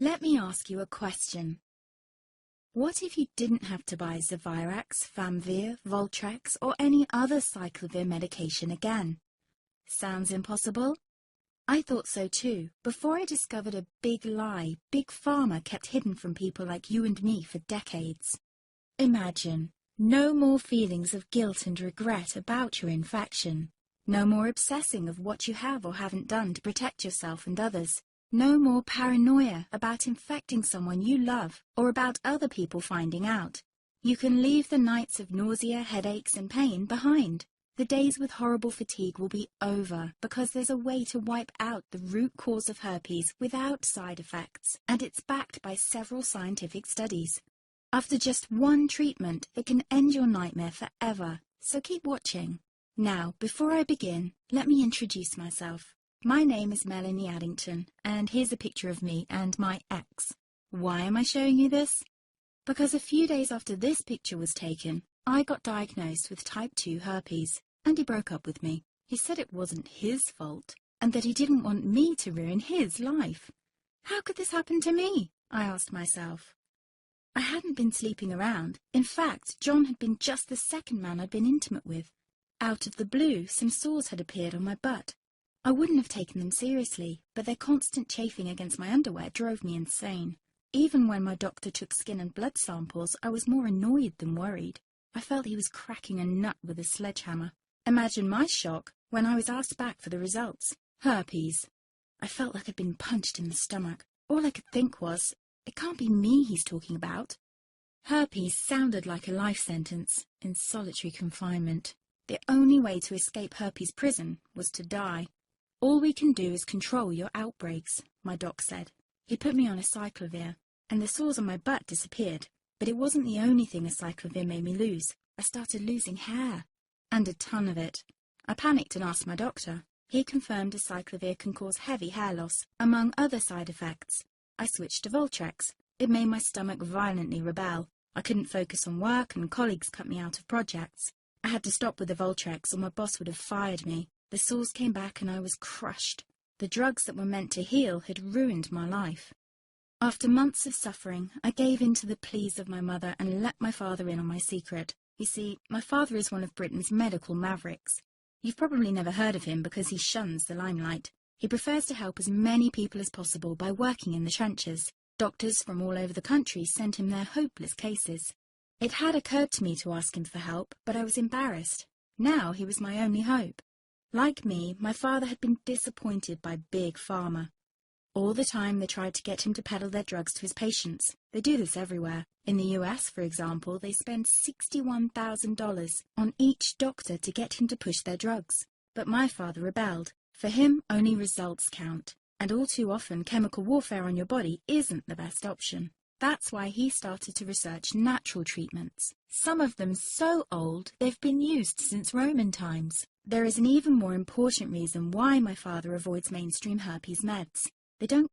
Let me ask you a question. What if you didn't have to buy Zevirax, Famvir, Voltrex, or any other cyclovir medication again? Sounds impossible? I thought so too, before I discovered a big lie Big Pharma kept hidden from people like you and me for decades. Imagine, no more feelings of guilt and regret about your infection. No more obsessing of what you have or haven't done to protect yourself and others. No more paranoia about infecting someone you love or about other people finding out. You can leave the nights of nausea, headaches and pain behind. The days with horrible fatigue will be over because there's a way to wipe out the root cause of herpes without side effects, and it's backed by several scientific studies. After just one treatment, it can end your nightmare forever, so keep watching. Now, before I begin, let me introduce myself. My name is Melanie Addington, and here's a picture of me and my ex. Why am I showing you this? Because a few days after this picture was taken, I got diagnosed with type 2 herpes, and he broke up with me. He said it wasn't his fault, and that he didn't want me to ruin his life. How could this happen to me? I asked myself. I hadn't been sleeping around. In fact, John had been just the second man I'd been intimate with. Out of the blue, some sores had appeared on my butt. I wouldn't have taken them seriously, but their constant chafing against my underwear drove me insane. Even when my doctor took skin and blood samples, I was more annoyed than worried. I felt he was cracking a nut with a sledgehammer. Imagine my shock when I was asked back for the results. Herpes. I felt like I'd been punched in the stomach. All I could think was, it can't be me he's talking about. Herpes sounded like a life sentence in solitary confinement. The only way to escape herpes prison was to die. All we can do is control your outbreaks, my doc said. He put me on a cyclovir, and the sores on my butt disappeared. But it wasn't the only thing a cyclovir made me lose. I started losing hair, and a ton of it. I panicked and asked my doctor. He confirmed a cyclovir can cause heavy hair loss, among other side effects. I switched to Voltrex. It made my stomach violently rebel. I couldn't focus on work, and colleagues cut me out of projects. I had to stop with the Voltrex, or my boss would have fired me. The sores came back and I was crushed. The drugs that were meant to heal had ruined my life. After months of suffering, I gave in to the pleas of my mother and let my father in on my secret. You see, my father is one of Britain's medical mavericks. You've probably never heard of him because he shuns the limelight. He prefers to help as many people as possible by working in the trenches. Doctors from all over the country sent him their hopeless cases. It had occurred to me to ask him for help, but I was embarrassed. Now he was my only hope. Like me, my father had been disappointed by Big Pharma. All the time they tried to get him to peddle their drugs to his patients. They do this everywhere. In the US, for example, they spend $61,000 on each doctor to get him to push their drugs. But my father rebelled. For him, only results count. And all too often, chemical warfare on your body isn't the best option. That's why he started to research natural treatments. Some of them so old, they've been used since Roman times. There is an even more important reason why my father avoids mainstream herpes meds. They don't